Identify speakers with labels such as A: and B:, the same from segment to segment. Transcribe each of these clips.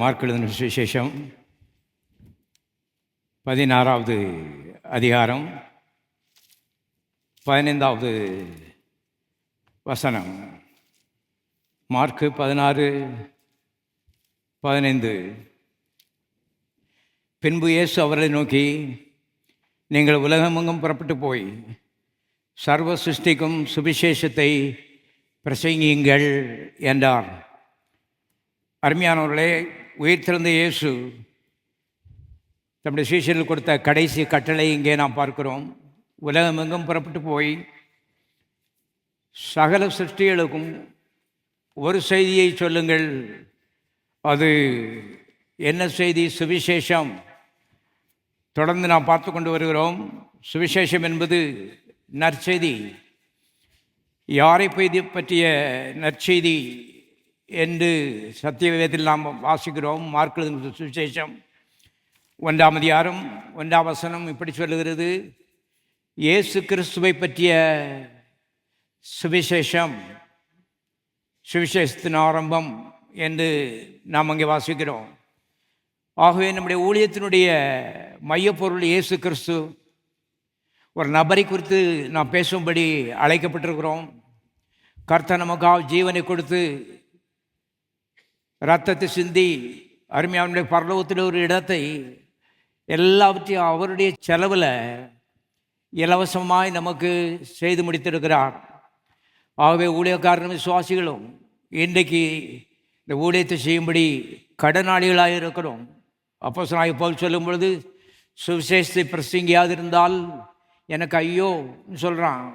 A: Mark எழுதின சுவிசேஷம் 16வது அதிகாரம் 15வது வசனம். மார்க் 16:15. பின்பு இயேசு அவர்களை நோக்கி, நீங்கள் உலகமெங்கும் புறப்பட்டு போய் சர்வ சிருஷ்டிக்கும் சுவிசேஷத்தை பிரசங்கியுங்கள் என்றார். அருமையானவர்களே, உயிர்த்தெழுந்த இயேசு தம்முடைய சீஷர்களுக்கு கொடுத்த கடைசி கட்டளை இங்கே நாம் பார்க்கிறோம். உலகமெங்கும் புறப்பட்டு போய் சகல சிருஷ்டிகளுக்கும் ஒரு செய்தியை சொல்லுங்கள். அது என்ன செய்தி? சுவிசேஷம். தொடர்ந்து நாம் பார்த்து கொண்டு வருகிறோம். சுவிசேஷம் என்பது நற்செய்தி. யாரை பற்றிய நற்செய்தி என்று சத்தியவேதத்தில் நாம் வாசிக்கிறோம். மார்க் எழுதின சுவிசேஷம் 1ஆம் அதிகாரம் 1ஆம் வசனம் இப்படி சொல்லுகிறது, இயேசு கிறிஸ்துவை பற்றிய சுவிசேஷம், சுவிசேஷத்தின் ஆரம்பம் என்று நாம் அங்கே வாசிக்கிறோம். ஆகவே நம்முடைய ஊழியத்தினுடைய மையப்பொருள் இயேசு கிறிஸ்து. ஒரு நபரை குறித்து நாம் பேசும்படி அழைக்கப்பட்டிருக்கிறோம். கர்த்தர் நமக்காக ஜீவனை கொடுத்து இரத்தத்தை சிந்தி அருமையானுடைய பரலோகத்தில் ஒரு இடத்தை எல்லாவற்றையும் அவருடைய செலவில் இலவசமாய் நமக்கு செய்து முடித்திருக்கிறார். ஆகவே ஊழியக்காரரும் விசுவாசிகளும் இன்றைக்கு இந்த ஊழியத்தை செய்யும்படி கடனாளிகளாக இருக்கிறோம். அப்போஸ்தலனாகிய பவுல் சொல்லும் பொழுது, சுவிசேஷத்தை பிரசங்கியாதிருந்தால் எனக்கு ஐயோ சொல்கிறான்.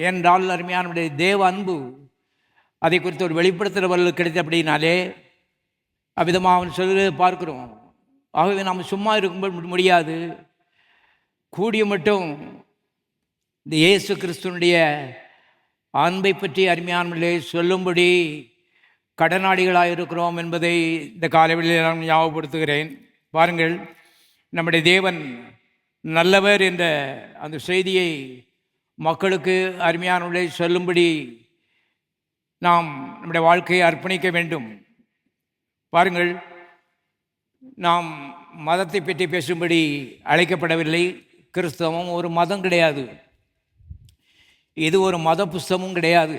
A: ஏனென்றால் அருமையானுடைய தேவ அன்பு அதை குறித்து ஒரு வெளிப்படுத்துகிறவர்களுக்கு கிடைத்த அப்படின்னாலே அவ்விதமாக அவன் சொல்கிறத பார்க்குறோம். ஆகவே நாம் சும்மா இருக்கும்போது முடியாது. கூடிய மட்டும் இந்த இயேசு கிறிஸ்துவனுடைய அன்பை பற்றி அருமையானவர்களே சொல்லும்படி கடனாளிகளாக இருக்கிறோம் என்பதை இந்த காலைவெளியில் நான் ஞாபகப்படுத்துகிறேன். பாருங்கள், நம்முடைய தேவன் நல்லவர் என்ற அந்த செய்தியை மக்களுக்கு அருமையானவர்களை சொல்லும்படி நாம் நம்முடைய வாழ்க்கையை அர்ப்பணிக்க வேண்டும். பாருங்கள், நாம் மதத்தை பற்றி பேசும்படி அழைக்கப்படவில்லை. கிறிஸ்தவம் ஒரு மதம் கிடையாது. இது ஒரு மத புஸ்தகமும் கிடையாது.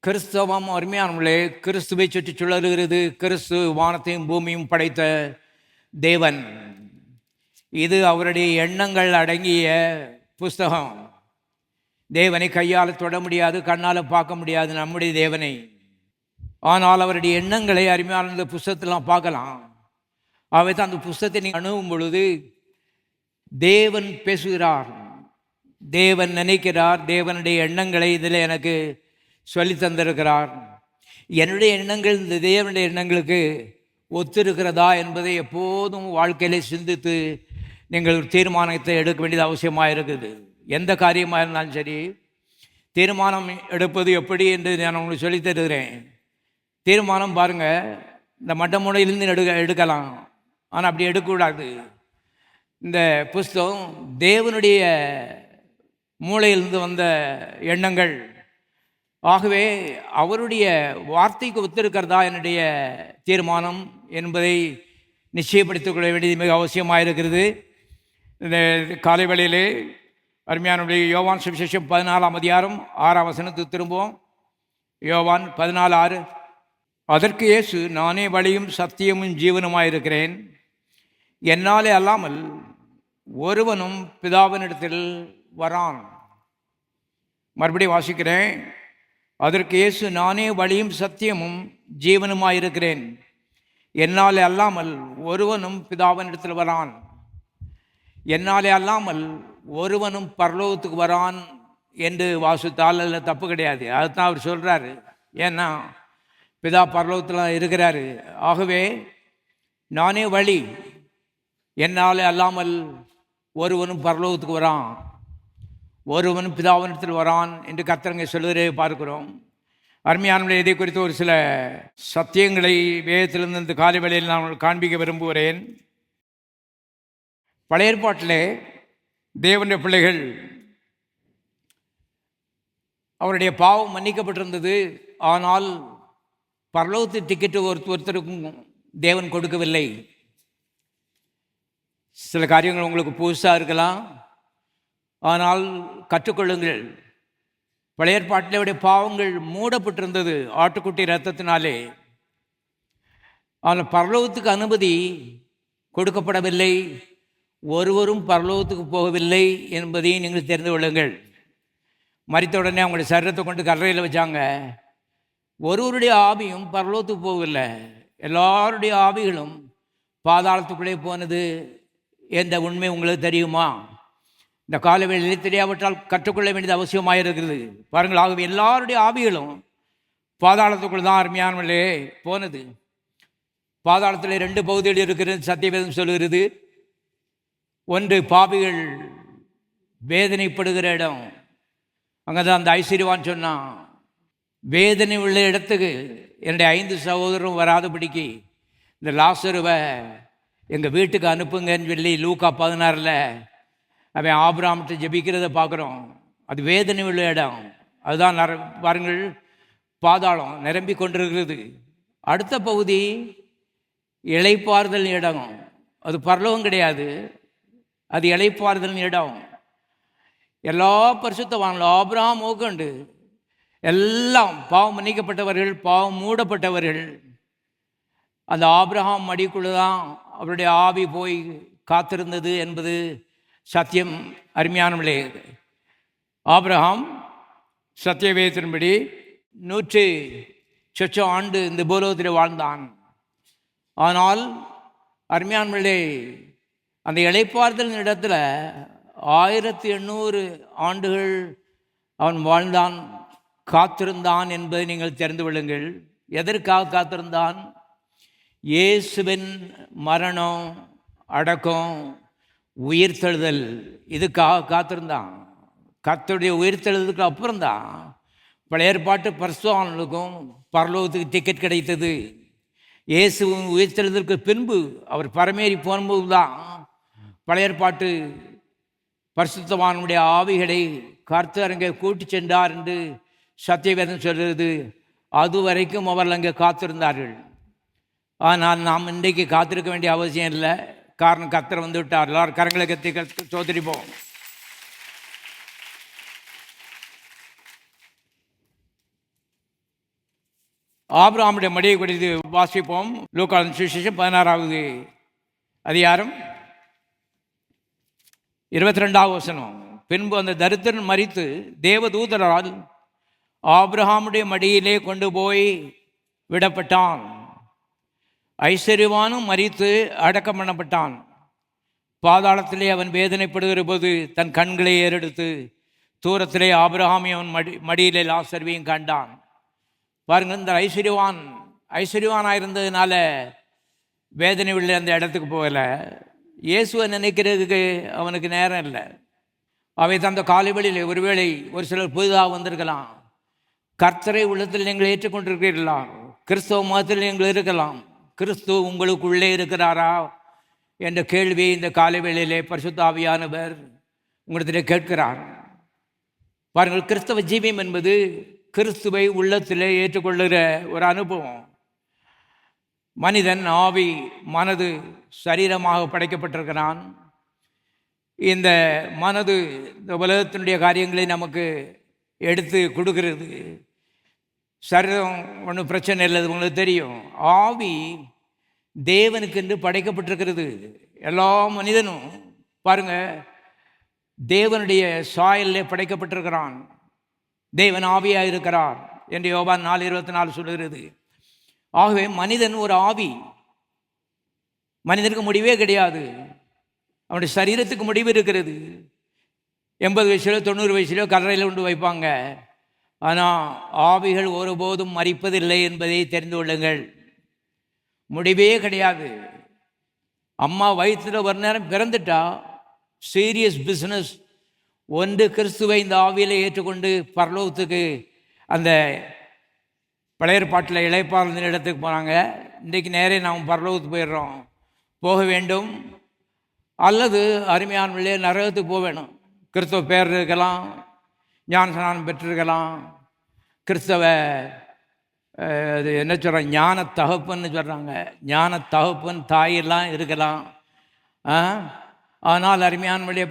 A: கிறிஸ்தவம் அருமையானவர்களே கிறிஸ்துவை சுற்றி சுழலுகிறது. கிறிஸ்து வானத்தையும் பூமியும் படைத்த தேவன். இது அவருடைய எண்ணங்கள் அடங்கிய புஸ்தகம். தேவனை கையால் தொட முடியாது, கண்ணால் பார்க்க முடியாது நம்முடைய தேவனை. ஆனால் அவருடைய எண்ணங்களை அருமையான இந்த புஸ்தகத்தில் நாம் பார்க்கலாம். அவை தான் அந்த புஸ்தகத்தை நீங்கள் அணுகும் பொழுது தேவன் பேசுகிறார், தேவன் நினைக்கிறார், தேவனுடைய எண்ணங்களை இதில் எனக்கு சொல்லி தந்திருக்கிறார். என்னுடைய எண்ணங்கள் இந்த தேவனுடைய எண்ணங்களுக்கு ஒத்திருக்கிறதா என்பதை எப்போதும் வாழ்க்கையிலே சிந்தித்து நீங்கள் ஒரு தீர்மானத்தை எடுக்க வேண்டியது அவசியமாக இருக்குது. எந்த காரியமாக இருந்தாலும் சரி, தீர்மானம் எடுப்பது எப்படி என்று நான் உங்களுக்கு சொல்லித் தருகிறேன். தீர்மானம் பாருங்கள், இந்த மட்ட மூலையிலிருந்து எடுக்கலாம், ஆனால் அப்படி எடுக்கக்கூடாது. இந்த புஸ்தகம் தேவனுடைய மூளையிலிருந்து வந்த எண்ணங்கள். ஆகவே அவருடைய வார்த்தைக்கு ஒத்திருக்கிறதா என்னுடைய தீர்மானம் என்பதை நிச்சயப்படுத்திக் கொள்ள வேண்டியது மிக அவசியமாக இருக்கிறது. இந்த காலை வேளையிலே அருமையானுடைய யோவான் சுவிசேஷம் 14ஆம் அதிகாரம் 6ஆம் வசனத்துக்கு திரும்புவோம். யோவான் 14:6. அதற்கு இயேசு, நானே வழியும் சத்தியமும் ஜீவனுமாயிருக்கிறேன். என்னாலே அல்லாமல் ஒருவனும் பிதாவினிடத்தில் வரான். மறுபடியும் வாசிக்கிறேன். அதற்கு இயேசு, நானே வழியும் சத்தியமும் ஜீவனுமாயிருக்கிறேன். என்னாலே அல்லாமல் ஒருவனும் பிதாவினிடத்தில் வரான். என்னாலே அல்லாமல் ஒருவனும் பரலோகத்துக்கு வரான் என்று வாசித்தால் அதில் தப்பு கிடையாது. அதுதான் அவர் சொல்கிறாரு. ஏன்னா பிதா பரலோகத்தில் இருக்கிறாரு. ஆகவே நானே வழி, என்னாலே அல்லாமல் ஒருவனும் பரலோகத்துக்கு வரான், ஒருவனும் பிதாவினிடத்தில் வரான் என்று கர்த்தர் சொல்லுவதை பார்க்கிறோம். அருமையானவர்களே, இதை குறித்து ஒரு சில சத்தியங்களை வேதத்திலிருந்து இந்த காலை வேளையில் நான் காண்பிக்க விரும்புகிறேன். பழைய ஏற்பாட்டிலே தேவனுடைய பிள்ளைகள் அவருடைய பாவம் மன்னிக்கப்பட்டிருந்தது. ஆனால் பரலோகத்து டிக்கெட்டு ஒருத்தருக்கும் தேவன் கொடுக்கவில்லை. சில காரியங்கள் உங்களுக்கு புதுசாக இருக்கலாம், ஆனால் கற்றுக்கொள்ளுங்கள். பழைய ஏற்பாட்டிலே அவருடைய பாவங்கள் மூடப்பட்டிருந்தது ஆட்டுக்குட்டி இரத்தத்தினாலே. ஆனால் பரலோகத்துக்கு அனுமதி கொடுக்கப்படவில்லை. ஒருவரும் பரலோகத்துக்கு போகவில்லை என்பதையும் நீங்கள் தெரிந்து கொள்ளுங்கள். மரித்த உடனே அவங்களுடைய சரீரத்தை கொண்டு கல்லறையில் வச்சாங்க. ஒருவருடைய ஆவியும் பரலோகத்துக்கு போகவில்லை. எல்லாருடைய ஆவிகளும் பாதாளத்துக்குள்ளே போனது என்ற உண்மை உங்களுக்கு தெரியுமா? இந்த காலவேளையிலே தெரியாவிட்டால் கற்றுக்கொள்ள வேண்டியது அவசியமாக இருக்கிறது. பாருங்கள், ஆகவே எல்லாருடைய ஆவிகளும் பாதாளத்துக்குள் தான் அருமையானவர்களே போனது. பாதாளத்தில் 2 பகுதிகள் இருக்கிறது சத்தியவேதம் சொல்லுகிறது. ஒன்று பாவிகள் வேதனைப்படுகிற இடம். அங்கே தான் அந்த ஐஸ்வர்யவான் சொன்னான், வேதனை உள்ள இடத்துக்கு என்னுடைய 5 சகோதரரும் வராதபடிக்கு இந்த லாசருவை எங்கள் வீட்டுக்கு அனுப்புங்கன்னு சொல்லி லூக்கா 16 அவன் ஆபிரகாம்கிட்ட ஜெபிக்கிறத பார்க்குறோம். அது வேதனை உள்ள இடம். அதுதான் பாருங்கள், பாதாளம் நிரம்பி கொண்டிருக்கிறது. அடுத்த பகுதி இளைப்பாறுதல் இடம். அது பரலோகம் கிடையாது, அது இளைப்பாறுதல் இடம். எல்லா பரிசுத்தவான்களும் ஆபிரகாம் ஓகண்டு எல்லாம் பாவம் மன்னிக்கப்பட்டவர்கள், பாவம் மூடப்பட்டவர்கள். அந்த ஆபிரகாம் மடிக்குள்ளே தான் அவருடைய ஆவி போய் காத்திருந்தது என்பது சத்தியம். அருமையானவர்களே, ஆபிரகாம் சத்தியவேதத்தின்படி 100 ஆண்டு இந்த பூலோகத்தில் வாழ்ந்தான். ஆனால் அருமையானவர்களே, அந்த இளைப்பாறுதல் இடத்துல 1800 ஆண்டுகள் அவன் வாழ்ந்தான், காத்திருந்தான் என்பதை நீங்கள் தெரிந்து கொள்ளுங்கள். எதற்காக காத்திருந்தான்? இயேசுவின் மரணம், அடக்கம், உயிர்த்தெழுதல், இதுக்காக காத்திருந்தான். கர்த்தருடைய உயிர்த்தெழுதலுக்கு அப்புறம்தான் பழைய ஏற்பாட்டு பரிசுத்தவான்களுக்கும் பரலோகத்துக்கு டிக்கெட் கிடைத்தது. இயேசுவின் உயிர்த்தெழுதலுக்கு பின்பு அவர் பரமேறி போகும்போது தான் பழைய ஏற்பாட்டு பரிசுத்தவானுடைய ஆவிகளை கர்த்தர் அங்கே கூட்டி சென்றார் என்று சத்தியவேதம் சொல்கிறது. அது வரைக்கும் அவர்கள் அங்கே காத்திருந்தார்கள். ஆனால் நாம் இன்றைக்கு காத்திருக்க வேண்டிய அவசியம் இல்லை. காரணம், கர்த்தர் வந்து விட்டார். எல்லாரும் கரங்களை கத்தி சோதரிப்போம். ஆபிரகாமுடைய மடியை குறித்து வாசிப்போம். லூக்கா சுவிசேஷம் 16வது அதிகாரம் 22வது வசனம். பின்பு அந்த தரித்திரன் மரித்து தேவதூதரால் ஆபிரகாமுடைய மடியிலே கொண்டு போய் விடப்பட்டான். ஐஸ்வர்யவானும் மரித்து அடக்கம் பண்ணப்பட்டான். பாதாளத்திலே அவன் வேதனைப்படுகிற போது தன் கண்களை ஏறெடுத்து தூரத்திலே ஆபிரகாமையும் அவன் மடியிலே லாசர்வையும் கண்டான். பாருங்கள், இந்த ஐஸ்வர்யவானாக இருந்ததுனால வேதனை உள்ள அந்த இடத்துக்கு போகலை. இயேசுவை நினைக்கிறதுக்கு அவனுக்கு நேரம் இல்லை. அவை தந்த காலைவெளியில் ஒருவேளை ஒரு சிலர் புதிதாக வந்திருக்கலாம். கர்த்தரை உள்ளத்தில் நீங்கள் ஏற்றுக்கொண்டிருக்கிறீர்களா? கிறிஸ்தவ மதத்தில் நீங்கள் இருக்கலாம். கிறிஸ்து உங்களுக்குள்ளே இருக்கிறாரா என்ற கேள்வியை இந்த காலைவேளையிலே பரிசுத்த ஆவியானவர் உங்களிடத்திலே கேட்கிறார். பாருங்கள், கிறிஸ்தவ ஜீவியம் என்பது கிறிஸ்துவை உள்ளத்திலே ஏற்றுக்கொள்ளுகிற ஒரு அனுபவம். மனிதன் ஆவி, மனது, சரீரமாக படைக்கப்பட்டிருக்கிறான். இந்த மனது இந்த உலகத்தினுடைய காரியங்களை நமக்கு எடுத்து கொடுக்கிறது. சரீரம் ஒன்றும் பிரச்சனை இல்லை, உங்களுக்கு தெரியும். ஆவி தேவனுக்கு என்று படைக்கப்பட்டிருக்கிறது. எல்லா மனிதனும் பாருங்க, தேவனுடைய சாயலில் படைக்கப்பட்டிருக்கிறான். தேவன் ஆவியாக இருக்கிறார் என்று யோவான் 4:24 சொல்லுகிறது. ஆகவே மனிதன் ஒரு ஆவி. மனிதனுக்கு முடிவே கிடையாது. அவனுடைய சரீரத்துக்கு முடிவு இருக்கிறது. 80 வயசுலோ 90 வயசுலோ கல்லறையில் கொண்டு வைப்பாங்க. ஆனால் ஆவிகள் ஒருபோதும் மரிப்பதில்லை என்பதை தெரிந்து கொள்ளுங்கள். முடிவே கிடையாது. அம்மா வயிற்றில் ஒரு நேரம் பிறந்துட்டா சீரியஸ் பிஸ்னஸ். ஒன்று கிறிஸ்துவை இந்த ஆவியில் ஏற்றுக்கொண்டு பரலோகத்துக்கு அந்த பழைய ஏற்பாட்டில் இளைப்பாறுதல் இடத்துக்கு போனாங்க. இன்றைக்கு நேரே நாம் பரலோகத்துக்கு போயிடுறோம், போக வேண்டும். அல்லது அருமையானவர்களே, நரகத்துக்கு போக வேணும். கிறிஸ்தவ பேர் இருக்கலாம், ஞானஸ்நானம் பெற்றிருக்கலாம், கிறிஸ்தவ அது என்ன சொல்கிறாங்க, ஞான தகப்பன்னு சொல்கிறாங்க. ஞான தகப்பன் தாயெல்லாம் இருக்கலாம். ஆனால் அருமையானவர்களே,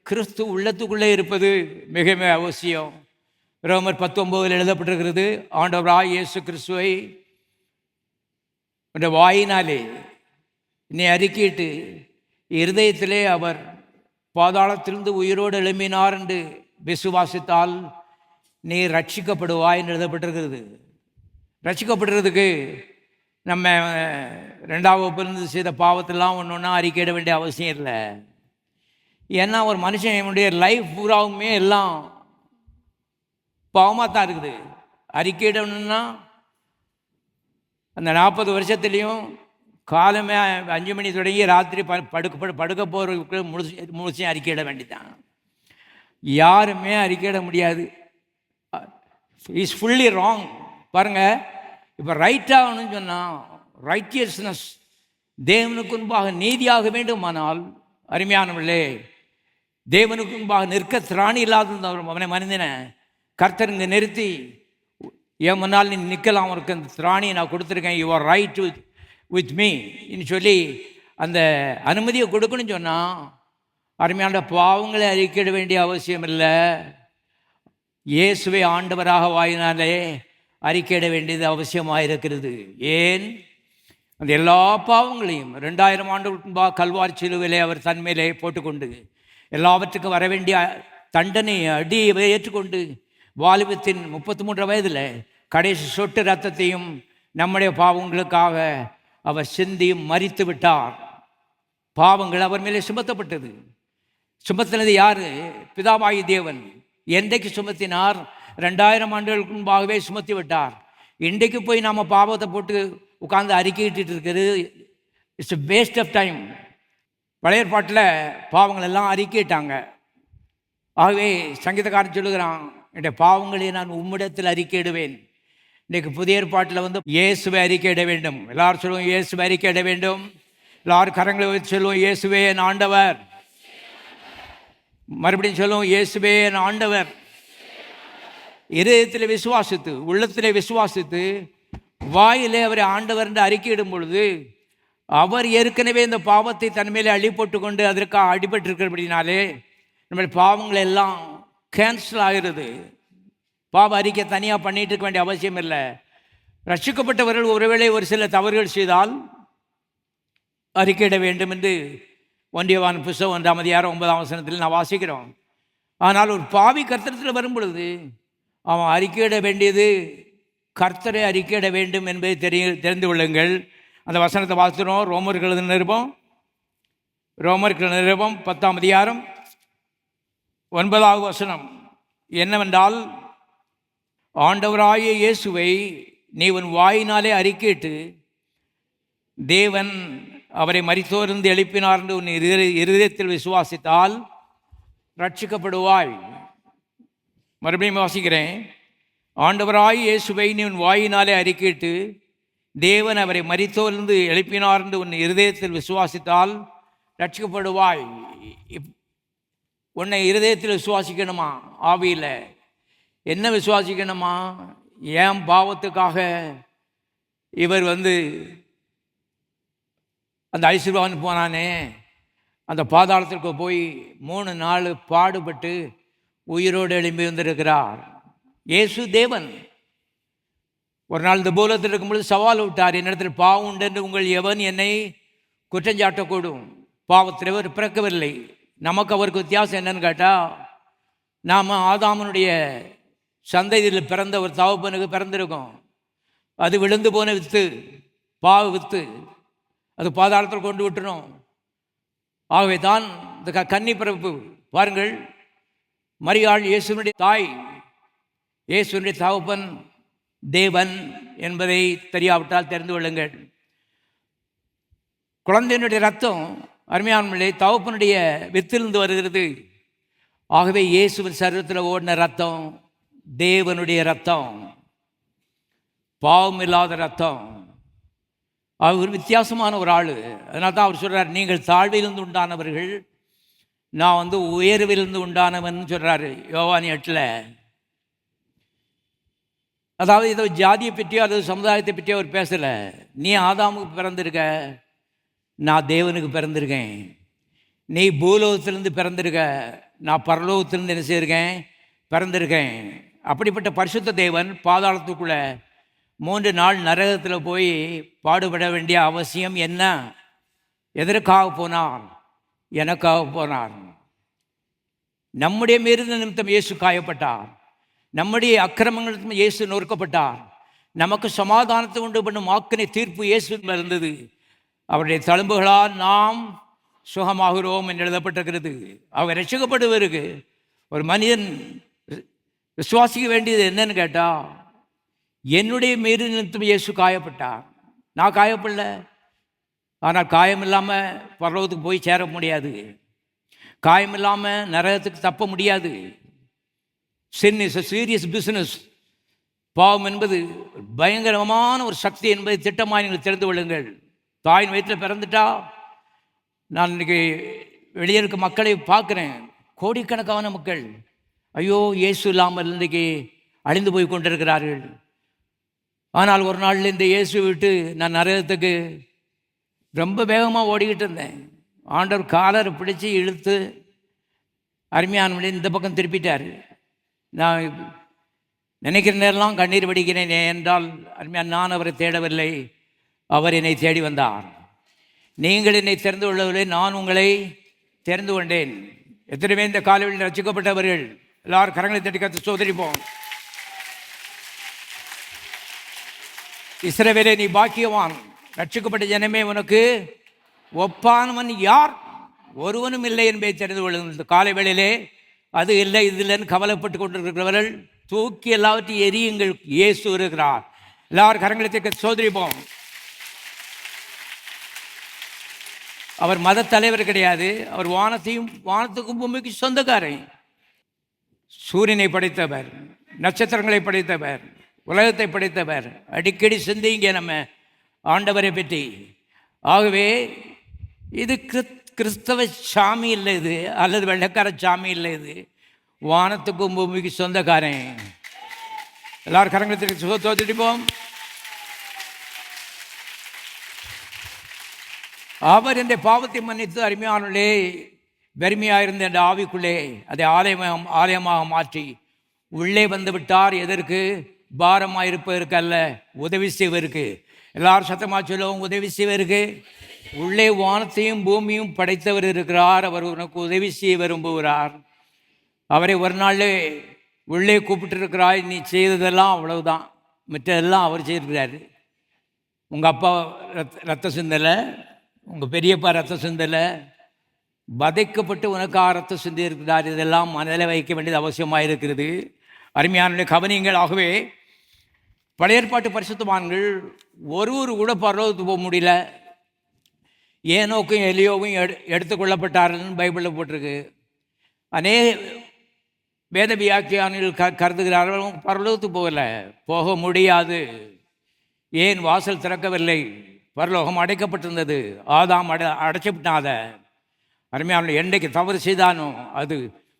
A: கிறிஸ்து உள்ளத்துக்குள்ளே இருப்பது மிக மிக அவசியம். ரோமர் 19 எழுதப்பட்டிருக்கிறது, ஆண்டவராய் இயேசு கிறிஸ்துவை உடைய வாயினாலே நீ அறிக்கையிட்டு இருதயத்திலே அவர் பாதாளத்திலிருந்து உயிரோடு எழும்பினார் என்று விசுவாசித்தால் நீ ரட்சிக்கப்படுவாய் என்று எழுதப்பட்டிருக்கிறது. ரட்சிக்கப்படுறதுக்கு நம்ம 2ஆம் வகுப்பிலிருந்து செய்த பாவத்தெல்லாம் ஒன்று ஒன்றா அறிக்கையிட வேண்டிய அவசியம் இல்லை. ஏன்னா ஒரு மனுஷனுடைய லைஃப் பூராவுமே எல்லாம் பாவமாக தான் இருக்குது. அறிக்கையிடணும்னா அந்த 40 வருஷத்துலேயும் காலமே 5 மணி தொடங்கி ராத்திரி படுக்க போகிறதுக்கு முழுசையும் அறிக்கையிட வேண்டிதான். யாருமே அறிக்கையிட முடியாது. Is fully wrong. பாருங்கள், இப்போ ரைட்டாகணும்னு சொன்னால் ரைட்டியஸ்னஸ், தேவனுக்கு முன்பாக நீதியாக வேண்டுமானால் அருமையானவர்களே, தேவனுக்கு முன்பாக நிற்க திராணி இல்லாத அவனை மனிதனை கர்த்தர் இங்கே நிறுத்தி என் முன்னால் நீ நிற்கலாம், அவருக்கு அந்த திராணியை நான் கொடுத்துருக்கேன், you are right with me ன்னு சொல்லி அந்த அனுமதியை கொடுக்கணும்னு சொன்னால் அருமையான பாவங்களை அறிக்கையிட வேண்டிய அவசியம் இல்லை. இயேசுவை ஆண்டவராக வாயினாலே அறிக்கையிட வேண்டியது அவசியமாக இருக்கிறது. ஏன்? அந்த எல்லா பாவங்களையும் 2000 ஆண்டுகளுக்கு முன்பாக கல்வாரி சிலுவையிலே அவர் தன்மையிலே போட்டுக்கொண்டு எல்லாவற்றுக்கும் வர வேண்டிய தண்டனை அடியை ஏற்றுக்கொண்டு வாலிபத்தின் 33 வயதில் கடைசி சொட்டு ரத்தத்தையும் நம்முடைய பாவங்களுக்காக அவர் சிந்தியும் மரித்து விட்டார். பாவங்கள் அவர் மேலே சுமத்தப்பட்டது. சுமத்தினது யார்? பிதாவாகி தேவன். என்றைக்கு சுமத்தினார்? 2000 ஆண்டுகளுக்கு முன்பாகவே சுமத்தி விட்டார். இன்றைக்கு போய் நாம் பாவத்தை போட்டு உட்கார்ந்து அறிக்கையிட்டு இருக்கிறது இட்ஸ் வேஸ்ட் ஆஃப் டைம். பழைய ஏற்பாட்டில் பாவங்கள் எல்லாம் அறிக்கையிட்டாங்க. ஆகவே சங்கீதக்காரன் சொல்லுகிறான், என்னுடைய பாவங்களை நான் உம்மிடத்தில் அறிக்கையிடுவேன். இன்றைக்கு புதிய ஏற்பாட்டில் இயேசுவை அறிக்கையிட வேண்டும். எல்லாரும் சொல்லுவோம் இயேசுவை அறிக்கையிட வேண்டும். எல்லாரும் கரங்களை வச்சு சொல்லுவோம் இயேசுவே என் ஆண்டவர். மறுபடியும் சொல்லுவோம் இயேசுவே என் ஆண்டவர். இதயத்தில் விசுவாசித்து, உள்ளத்திலே விசுவாசித்து, வாயிலே அவரை ஆண்டவர் என்று அறிக்கையிடும் பொழுது அவர் ஏற்கனவே இந்த பாவத்தை தன்மையிலே அள்ளி போட்டு கொண்டு அதற்காக அடிபட்டிருக்கிறபடினாலே நம்முடைய பாவங்கள் எல்லாம் கேன்சல் ஆகிறது. பாவ அறிக்கை தனியாக பண்ணிட்டு இருக்க வேண்டிய அவசியம் இல்லை. ரட்சிக்கப்பட்டவர்கள் ஒருவேளை ஒரு சில தவறுகள் செய்தால் அறிக்கையிட வேண்டும் என்று 1 யோவான் புத்தகம் 1ஆம் அதிகாரம் 9ஆம் வசனத்தில் நான் வாசிக்கிறோம். ஆனால் ஒரு பாவி கர்த்தரிடத்தில் வரும் பொழுது அவன் அறிக்கையிட வேண்டியது கர்த்தரை அறிக்கையிட வேண்டும் என்பதை தெரிந்து கொள்ளுங்கள். அந்த வசனத்தை வாசிக்கிறோம். ரோமர்கள் நிருபம் 10ஆம் அதிகாரம் 9வது வசனம் என்னவென்றால், ஆண்டவராகிய இயேசுவை நீ உன் வாயினாலே அறிக்கையிட்டு தேவன் அவரை மரித்தோரிலிருந்து எழுப்பினார் என்று உன் இருதயத்தில் விசுவாசித்தால் ரட்சிக்கப்படுவாய். மறுபடியும் வாசிக்கிறேன். ஆண்டவராகிய இயேசுவை நீ உன் வாயினாலே அறிக்கையிட்டு தேவன் அவரை மரித்தோரிலிருந்து எழுப்பினார் என்று உன் இருதயத்தில் விசுவாசித்தால் ரட்சிக்கப்படுவாய். உன்னை இருதயத்தில் விசுவாசிக்கணுமா? ஆவியில் என்ன விசுவாசிக்கணுமா? ஏன் பாவத்துக்காக இவர் அந்த ஐஸ்வர்யவான் போனானே, அந்த பாதாளத்திற்கு போய் 3 நாள் பாடுபட்டு உயிரோடு எழும்பி வந்திருக்கிறார். இயேசு தேவன். ஒரு நாள் இந்த பூலத்தில் இருக்கும்பொழுது சவால் விட்டார், என்னிடத்தில் பாவம் உண்டு என்று உங்கள் எவன் என்னை குற்றஞ்சாட்டக்கூடும்? பாவத்தில் அவர் பிறக்கவில்லை. நமக்கு அவருக்கு வித்தியாசம் என்னன்னு கேட்டால், நாம் ஆதாமனுடைய சந்ததியில் பிறந்த ஒரு தகப்பனுக்கு பிறந்திருக்கோம். அது விழுந்து போன வித்து, பாவ வித்து, அது பாதாளத்தில் கொண்டு விட்டுரும். ஆகவே தான் இந்த கன்னி பிறப்பு பாருங்கள். மரியாள் இயேசுனுடைய தாய், இயேசுனுடைய தகப்பன் தேவன் என்பதை தெரியாவிட்டால் தெரிந்து கொள்ளுங்கள். குழந்தையினுடைய ரத்தம் அருமையானவர்களே தகப்பனுடைய வித்திலிருந்து வருகிறது. ஆகவே இயேசுவின் சரீரத்தில் ஓடின ரத்தம் தேவனுடைய ரத்தம், பாவம் இல்லாத ரத்தம். அவர் வித்தியாசமான ஒரு ஆள். அதனால தான் அவர் சொல்கிறார், நீங்கள் தாழ்விலிருந்து உண்டானவர்கள், நான் உயர்விலிருந்து உண்டானவன் சொல்கிறாரு யோவான் 8. அதாவது ஏதோ ஜாதியை பற்றியோ அல்லது சமுதாயத்தை பற்றியோ அவர் பேசலை. நீ ஆதாமுக்கு பிறந்திருக்க, நான் தேவனுக்கு பிறந்திருக்கேன். நீ பூலோகத்திலிருந்து பிறந்திருக்க, நான் பரலோகத்திலிருந்து என்ன செய்திருக்கேன், பிறந்திருக்கேன். அப்படிப்பட்ட பரிசுத்த தேவன் பாதாளத்துக்குள்ளே 3 நாள் நரகத்தில் போய் பாடுபட வேண்டிய அவசியம் என்ன? எதற்காக போனார்? எனக்காக போனார். நம்முடைய மீறுதல் நிமித்தம் இயேசு காயப்பட்டார். நம்முடைய அக்கிரமங்கள் நிமித்தம் இயேசு நொறுக்கப்பட்டார். நமக்கு சமாதானத்தை உண்டு பண்ணும் ஆக்கினை தீர்ப்பு இயேசு இருந்தது. அவருடைய தழும்புகளால் நாம் சுகமாகிறோம் என்று எழுதப்பட்டிருக்கிறது. அவர் ரட்சிக்கப்படுவதற்கு ஒரு மனிதன் விசுவாசிக்க வேண்டியது என்னன்னு கேட்டால், என்னுடைய மீறு நிமித்தம் இயேசு காயப்பட்டார். நான் காயப்படல, ஆனால் காயம் இல்லாமல் பரலோகத்துக்கு போய் சேர முடியாது. காயம் இல்லாமல் நரகத்துக்கு தப்ப முடியாது. Sin is a serious business. பாவம் என்பது பயங்கரமான ஒரு சக்தி என்பதை திட்டமாக நீங்கள் தெரிந்து கொள்ளுங்கள். தாயின் வயிற்றில் பிறந்துட்டா, நான் இன்றைக்கி வெளியே இருக்க மக்களை பார்க்குறேன், கோடிக்கணக்கான மக்கள் ஐயோ இயேசு இல்லாமல் இன்றைக்கி அழிந்து போய் கொண்டிருக்கிறார்கள். ஆனால் ஒரு நாளில் இந்த இயேசு விட்டு நான் நரகத்துக்கு ரொம்ப வேகமாக ஓடிக்கிட்டு இருந்தேன். ஆண்டவர் காலரை பிடிச்சி இழுத்து அருமையான இந்த பக்கம் திருப்பிட்டார். நான் நினைக்கிற நேரம்லாம் கண்ணீர் வடிக்கிறேன். என்றால் அருமையான நான் அவரை தேடவில்லை, அவர் என்னை தேடி வந்தார். நீங்கள் என்னை தெரிந்து கொள்ளவில்லை, நான் உங்களை தெரிந்து கொண்டேன். எத்தனை பேர் இந்த காலையில் ரசிக்கப்பட்டவர்கள்? எல்லாரும் கரங்களை தட்டி கத்து சோதரிப்போம். இஸ்ரவேலே நீ பாக்கியவான், ரட்சிக்கப்பட்ட ஜனமே உனக்கு ஒப்பானவன் யார்? ஒருவனும் இல்லை என்பதை தெரிந்து கொள்ளும். இந்த காலை வேளையிலே அது இல்லை இது இல்லைன்னு கவலைப்பட்டு கொண்டிருக்கிறவர்கள் தூக்கி எல்லாவற்றையும் எரியுங்கள். இயேசு இருக்கிறார். எல்லாரும் கரங்களை தட்டி சோதரிப்போம். அவர் மத தலைவர் கிடையாது. அவர் வானத்துக்கும் பூமிக்கு சொந்தக்காரன். சூரியனை படைத்தவர், நட்சத்திரங்களை படைத்தவர், உலகத்தை படைத்தவர். அடிக்கடி சிந்திங்க நம்ம ஆண்டவரை பற்றி. ஆகவே இது கிறிஸ்தவ சாமி இல்லை, இது அல்லது வெள்ளக்கார சாமி இல்லை, இது வானத்துக்கும் பூமிக்கு சொந்தக்காரன். எல்லாரும் கரங்களை தோத்திடுப்போம். அவர் என்ற பாவத்தை மன்னித்து அருமையானுள்ளே வெறுமையாக இருந்த என்ற ஆவிக்குள்ளே அதை ஆலயமாக மாற்றி உள்ளே வந்து விட்டார். எதற்கு? பாரமாக இருப்பதற்கு அல்ல, உதவி செய்வதற்கு. எல்லாரும் சத்தமாக சொல்லுவோம், உதவி செய்வதற்கு. உள்ளே வானத்தையும் பூமியும் படைத்தவர் இருக்கிறார். அவர் உனக்கு உதவி செய்ய விரும்புகிறார். அவரை ஒரு நாள் உள்ளே கூப்பிட்டுருக்கிறாய், நீ செய்ததெல்லாம் அவ்வளவுதான், மற்றதெல்லாம் அவர் செய்திருக்கிறார். உங்கள் அப்பா ரத்த சிந்தலை, உங்கள் பெரியப்பா ரத்த சிந்தலை, வதைக்கப்பட்டு உனக்காக ரத்த சிந்தி இருக்கிறார். இதெல்லாம் மனதில் வைக்க வேண்டியது அவசியமாக இருக்கிறது. அருமையான கவனியங்கள். ஆகவே பழைய ஏற்பாட்டு பரிசுத்தவான்கள் ஒருவர் கூட பரலோகத்துக்கு போக முடியல. ஏனோக்கும் எலியோவும் எடுத்துக்கொள்ளப்பட்டார்கள் பைபிளில் போட்டிருக்கு. அநேக வேத வியாக்கியானிகள் கருதுகிறார்கள் பரலோகத்துக்கு போக முடியாது. ஏன்? வாசல் திறக்கவில்லை, பரலோகம் அடைக்கப்பட்டிருந்தது. ஆதாம் அடைச்சிவிட்டாத. அருமையான என்றைக்கு தவறு செய்தானோ அது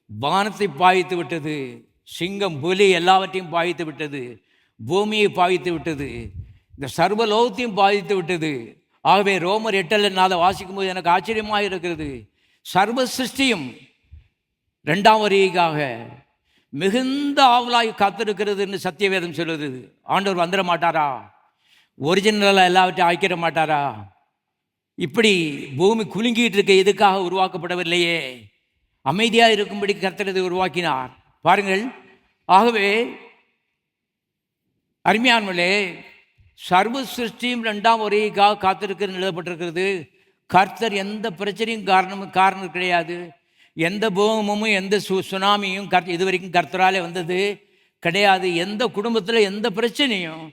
A: வானத்தை பாய்த்து விட்டது. சிங்கம், புலி எல்லாவற்றையும் பாய்த்து விட்டது. பூமியை பாய்த்து விட்டது. இந்த சர்வலோகத்தையும் பாதித்து விட்டது. ஆகவே ரோமர் 8 வாசிக்கும் போது எனக்கு ஆச்சரியமாக இருக்கிறது. சர்வ சிருஷ்டியும் 2ஆம் வருகைக்காக மிகுந்த ஆவலாய் காத்திருக்கிறது என்று சத்தியவேதம் சொல்லுது. ஆண்டவர் வந்துட மாட்டாரா? ஒரிஜினலாக எல்லாவற்றையும் ஆக்கிட மாட்டாரா? இப்படி பூமி குலுங்கிட்டு இருக்க எதுக்காக உருவாக்கப்படவில்லையே? அமைதியாக இருக்கும்படி கர்த்தர் இதை உருவாக்கினார். பாருங்கள். ஆகவே அருமையானவர்களே, சர்வ சிருஷ்டியும் 2ஆம் வருகைக்காக காத்திருக்கிறது எழுதப்பட்டிருக்கிறது. கர்த்தர் எந்த பிரச்சனையும் காரணம் கிடையாது. எந்த பூகமும் எந்த சுனாமியும் இது வரைக்கும் கர்த்தராலே வந்தது கிடையாது. எந்த குடும்பத்தில் எந்த பிரச்சனையும்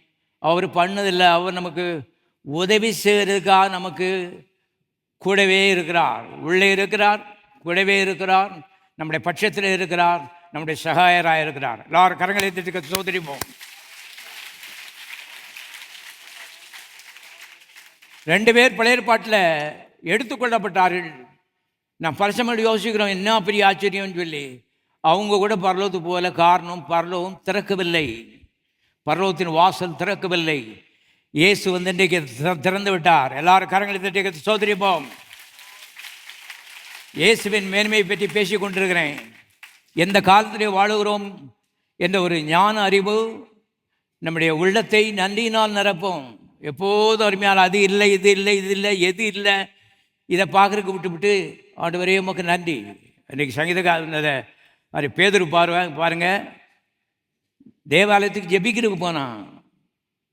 A: அவர் பண்ணதில்லை. அவர் நமக்கு உதவி செய்வதற்காக நமக்கு கூடவே இருக்கிறார். உள்ளே இருக்கிறார், கூடவே இருக்கிறார், நம்முடைய பட்சத்தில் இருக்கிறார், நம்முடைய சகாயராக இருக்கிறார். எல்லாரும் கரங்களை தட்டி சோதரிப்போம். 2 பேர் பழைய ஏற்பாட்டில் எடுத்துக்கொள்ளப்பட்டார்கள். நான் பரிசமோடு யோசிக்கிறோம், என்ன பெரிய ஆச்சரியம்னு சொல்லி. அவங்க கூட பரலோகத்துக்கு போகல. காரணம், பரலோகம் திறக்கவில்லை. பரலோகத்தின் வாசல் திறக்கவில்லை. இயேசு வந்து இன்றைக்கு திறந்து விட்டார். எல்லாரும் கரங்களை தட்டி சோதரிப்போம். இயேசுவின் மேன்மையை பற்றி பேசிக் கொண்டிருக்கிறேன். எந்த காலத்திலே வாழுகிறோம் என்ற ஒரு ஞான அறிவு நம்முடைய உள்ளத்தை நன்றியினால் நிரப்போம். எப்போதும் அருமையான அது இல்லை, இது இல்லை, இது இல்லை, எது இல்லை, இதை பார்க்குறதுக்கு விட்டு ஆண்டவரே உமக்கு நன்றி. இன்றைக்கி சங்கீதக்காரன் அது பேதுரு பாருங்க, தேவாலயத்துக்கு ஜெபிக்கிறதுக்கு போனான்.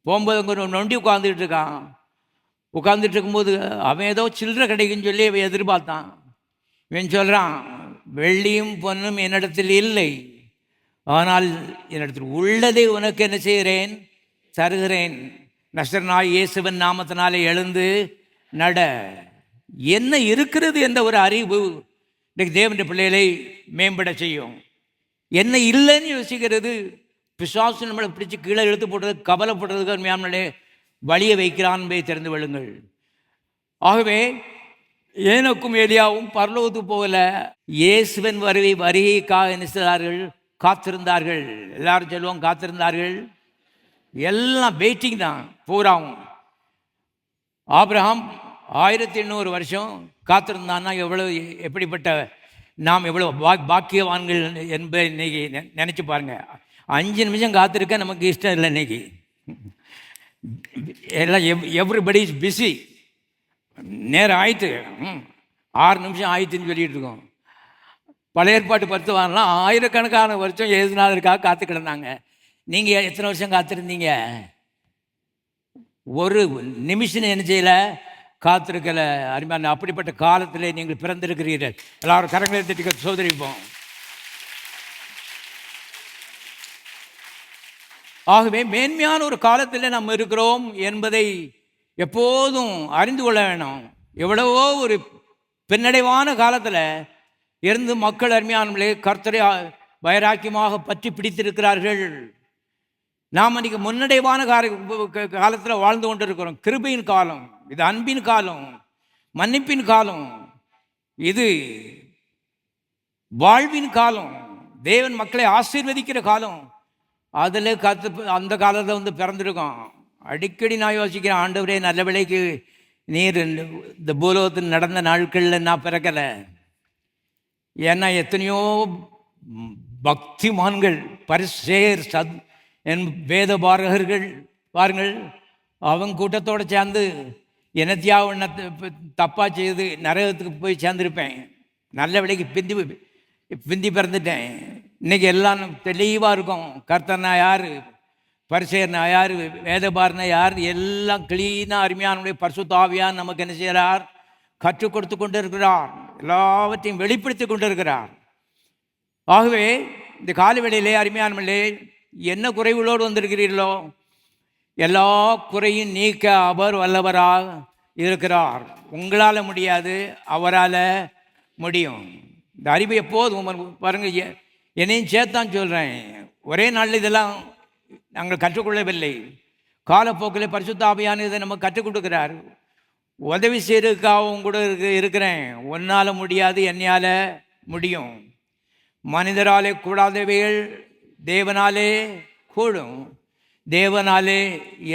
A: போகும்போது அங்கே நொண்டி உட்காந்துக்கிட்டு இருக்கான். உட்காந்துட்டு இருக்கும்போது அவன் ஏதோ சில்லறை கிடைக்குன்னு சொல்லி அவன் எதிர்பார்த்தான். இவன் சொல்கிறான், வெள்ளியும் பொன்னும் என்னிடத்தில் இல்லை, ஆனால் என்னிடத்தில் உள்ளதை உனக்கு என்ன செய்கிறேன், தருகிறேன். நசரேயனாகிய இயேசுவின் நாமத்தினாலே எழுந்து நட. என்ன இருக்கிறது என்ற ஒரு அறிவு இன்றைக்கு தேவனுடைய பிள்ளைகளை மேம்பட செய்யும். என்ன இல்லைன்னு யோசிக்கிறது பிசாசு நம்மளை பிடிச்சி கீழே இழுத்து போட்டது, கவலைப்படுறதுக்கு அருமையானே வழியை வைக்கிறான் என்பதை தெரிந்து கொள்ளுங்கள். ஆகவே ஏனோக்கும் ஏலியாவும் பரலோகத்துக்கு போகல, இயேசுவின் வருகைக்காக என்ன செய்தார்கள், காத்திருந்தார்கள். எல்லாரும் சொல்லுவோம் காத்திருந்தார்கள். எல்லாம் வெயிட்டிங் தான் பூராவும். ஆபிரகாம் 1800 வருஷம் காத்திருந்தான்னா எப்படிப்பட்ட நாம் எவ்வளோ பாக்கியவான்கள் என்பதை இன்னைக்கு நினச்சி பாருங்கள். 5 நிமிஷம் காத்திருக்க நமக்கு இஷ்டம் இல்லை. இன்னைக்கு எல்லாம் எவ்ரிபடி இஸ் பிஸி. நேரம் ஆயிடுத்து, 6 நிமிஷம் ஆயிடுத்துன்னு சொல்லிட்டு இருக்கோம். பழைய ஏற்பாட்டு பரிசுத்தவான்லாம் ஆயிரக்கணக்கான வருஷம் இயேசுநாதருக்காக காத்து கிடந்தாங்க. நீங்கள் எத்தனை வருஷம் காத்திருந்தீங்க? ஒரு நிமிஷம் என்ன செய்யல, காத்திருக்கல. அருமையான அப்படிப்பட்ட காலத்தில் நீங்கள் பிறந்திருக்கிறீர்கள். எல்லாரும் கரங்களை தட்டி சோதரிப்போம். ஆகவே மேன்மையான ஒரு காலத்தில் நம்ம இருக்கிறோம் என்பதை எப்போதும் அறிந்து கொள்ள வேணும். எவ்வளவோ ஒரு பின்னடைவான காலத்தில் இருந்து மக்கள் அருமையானவர்களே கர்த்தரை வைராக்கியமாக பற்றி பிடித்திருக்கிறார்கள். நாம் அன்றைக்கி முன்னடைவான காலத்தில் வாழ்ந்து கொண்டு இருக்கிறோம். கிருபையின் காலம் இது, அன்பின் காலம், மன்னிப்பின் காலம் இது, வாழ்வின் காலம், தேவன் மக்களை ஆசீர்வதிக்கிற காலம். அதில் அந்த காலத்தில் வந்து பிறந்திருக்கோம். அடிக்கடி நான் யோசிக்கிறேன், ஆண்டவரே நல்ல விலைக்கு நீர் இந்த பூலோகத்தில் நடந்த நாட்களில் நான் பிறக்கலை. ஏன்னா எத்தனையோ பக்திமான்கள், பரிசேர், என் வேத பாரகர்கள் பாருங்கள், அவங்க கூட்டத்தோடு சேர்ந்து என்னத்தையாவது தப்பாக செய்து நரகத்துக்கு போய் சேர்ந்துருப்பேன். நல்ல விலைக்கு பிந்தி பிறந்துட்டேன். இன்றைக்கி எல்லாம் தெளிவாக இருக்கும். கர்த்தர்னா யார், பரிசேர்னா யார், வேதபாரனா யார், எல்லாம் கிளீனாக அருமையானுடைய பரிசுத்த ஆவியான் நமக்கு என்ன செய்கிறார், கற்றுக் கொடுத்து கொண்டு இருக்கிறார். எல்லாவற்றையும் வெளிப்படுத்தி கொண்டு இருக்கிறார். ஆகவே இந்த காலவேளையிலே அருமையானவர்களே என்ன குறைவுகளோடு வந்திருக்கிறீர்களோ எல்லா குறையும் நீக்க அவர் வல்லவராக இருக்கிறார். உங்களால் முடியாது, அவரால் முடியும். இந்த அறிவு எப்போதும் பாருங்கள், என்னையும் சேர்த்தான் சொல்கிறேன். ஒரே நாளில் இதெல்லாம் நாங்கள் கற்றுக்கொள்ளவில்லை. காலப்போக்கில் பரிசுத்த ஆவியான இதை நம்ம கற்றுக் கொடுக்குறார். உதவி செய்கிறதுக்காகவும் கூட இருக்கிறேன். ஒன்றால் முடியாது, என்னையால் முடியும். மனிதராலே கூடாதவைகள் தேவனாலே கூடும், தேவனாலே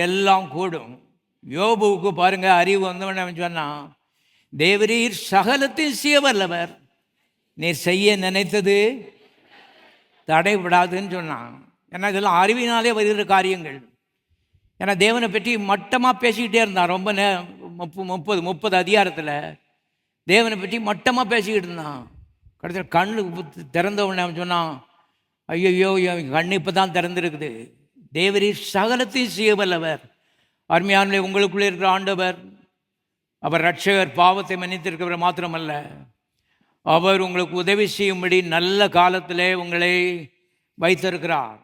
A: எல்லாம் கூடும். யோபுவுக்கு பாருங்கள், அறிவு வந்தவன் சொன்னான், தேவரீர் சகலத்தையும் செய்ய வல்லவர், நீர் செய்ய நினைத்தது தடைபடாதுன்னு சொன்னான். ஏன்னா இதெல்லாம் அறிவினாலே வருகிற காரியங்கள். ஏன்னா தேவனை பற்றி மட்டமாக பேசிக்கிட்டே இருந்தான். ரொம்ப 30 அதிகாரத்தில் தேவனை பற்றி மட்டமாக பேசிக்கிட்டு இருந்தான். கடைசியில் கண்ணு திறந்த உடனே அவன் சொன்னான், ஐயோ கண்ணு இப்போ தான் திறந்துருக்குது. தேவரீர் சகலத்தையும் செய்ய வல்லவர். அருமையானே, உங்களுக்குள்ளே இருக்கிற ஆண்டவர், அவர் ரட்சகர், பாவத்தை மன்னித்திருக்கிறவர் மாத்திரமல்ல, அவர் உங்களுக்கு உதவி செய்யும்படி நல்ல காலத்திலே உங்களை வைத்திருக்கிறார்.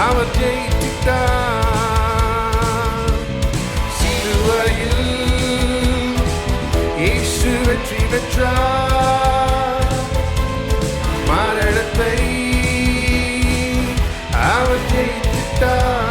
B: அவர் ஜெயித்தார். சிலுவையில் இயேசு வெற்றி பெற்றார். மரணத்தை அவர் ஜெயித்தார்.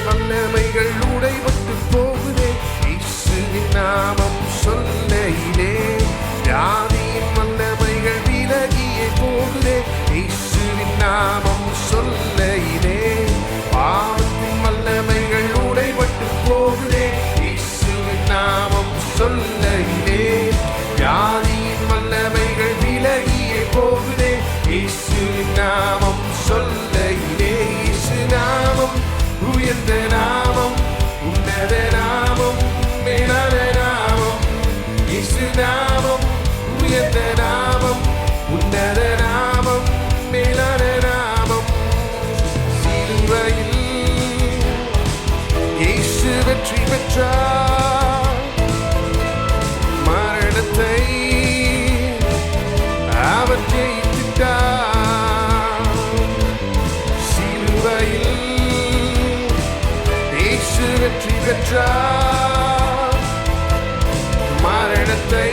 B: வல்லமைகள் உடைபட்டு போகுதே இயேசுவின் நாமம் சொல்லையிலே. வியாதியின் வல்லமைகள் விலகியே போகுதே இயேசுவின் நாமம் சொல்லையிலே. பாவத்தின் வல்லமைகள் உடைபட்டு போகுதே இயேசுவின் நாமம் சொல்லையிலே. வியாதியின் வல்லமைகள் விலகியே போகுதே இயேசுவின் நாமம் சொல்லையிலே. இயேசு நாமம் உயர்ந்த நாமம், உன்னத நாமம், மேலான நாமம். இயேசு நாமம் உயர்ந்த நாமம், உன்னத நாமம், மேலான நாமம். சிலுவையில் இயேசு வெற்றி பெற்றார். மரணத்தை அவர் ஜெயித்தார். சிலுவையில் வெற்றி பெற்றார். மரணத்தை